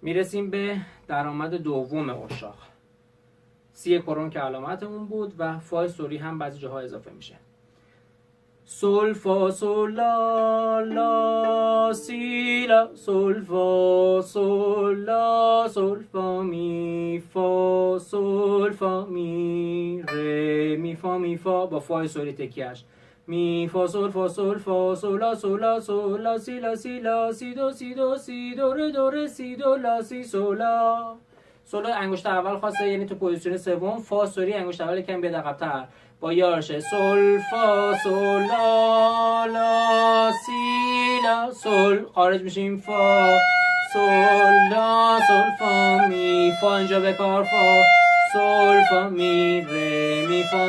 میرسیم به درآمد دوم اشاق. سی کرون که علامت اون بود و فای سوری هم بعضی جاها اضافه میشه. سول فا سول لا لا سی لا سول فا سول لا سول فا می فا سول فا می ره می فا با فای سوری تکیهش می فا سول فا سول فا سولا سولا سولا سی لا سی لا سی دو سی دو سی دو ره دو ره سی دو لا سی سولا. سولا انگشت اول خواسته، یعنی تو پوزیشن سوم. فا سوری انگشت اول یکم بیاد عقب‌تر با یارشه. سول فا سول لا لا سی لا سول، خارج میشیم فا سول لا سول فا می فا اینجا به کار فا سول فا می ره می فا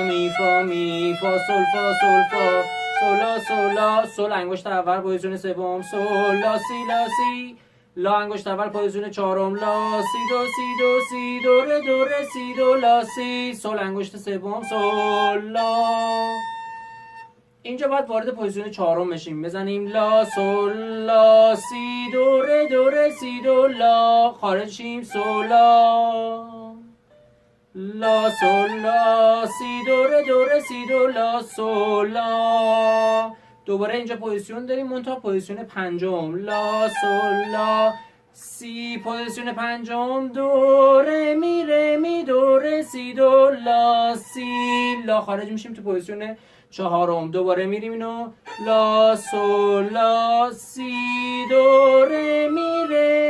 می فا سول فا سول فا سولا سولا سول انگشت اول پوزیشن سوم. سول لا سی لا سی لا انگشت اول پوزیشن چهارم. لا سی دو سی دو سی دو ره دو ره سی دو لا سی سول انگشت سوم. سول لا. اینجا باید وارد پوزیشن چهارم بشیم. بزنیم لا سول لا سی دو ره سی دو لا، خارج شیم سولا لا سول لا سی دو ره سی دو لا سولا. دوباره اینجا پوزیشن داریم منتها پوزیشن پنجم. لا سول لا سی پوزیشن پنجم. دو ره می دو ره سی دو لا سی لا، خارج میشیم تو پوزیشن چهارم. دوباره میریم اینو لا سول لا سی دو ره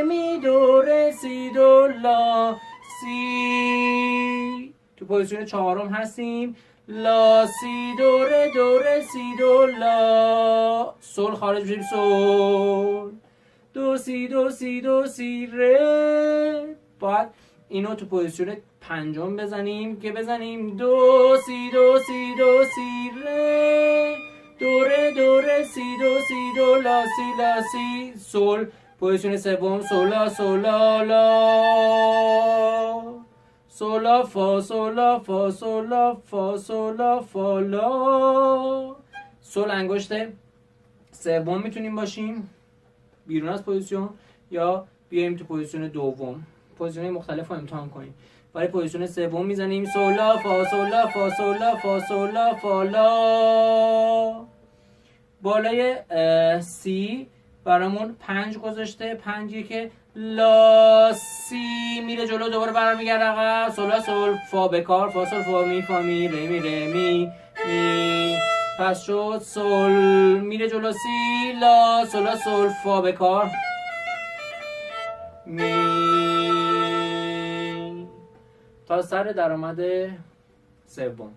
می دو ره سی دو لا سی. تو پوزیشن چهارم هستیم. لا سی دو ره سی دو لا سول، خارج میشیم سول دو سی دو سی دو سی ره. باید اینو تو پوزیشن پنجم بزنیم که بزنیم دو سی دو سی دو سی ره دو ره سی دو لا سی لا سی سول. پوزیشن سوم سولا سولا لا سولا فا سولا فا سولا فا سولا فا لا. سول انگشت سوم میتونیم باشیم بیرون از پوزیشن یا بیایم تو پوزیشن دوم. پوزیشن مختلف رو امتحان کنیم. برای پوزیشن سوم میزنیم سولا فا سولا فا سولا فا سولا فا لا. بالای سی برامون 5 گذاشته. 5 که لا سی میره جلو، دوباره برمیگرده عقب. سولا سول فا به کار فا سول فا می ره می پس شد سول میره جلو سی لا سولا سول فا به کار می تا سر درآمد سوم.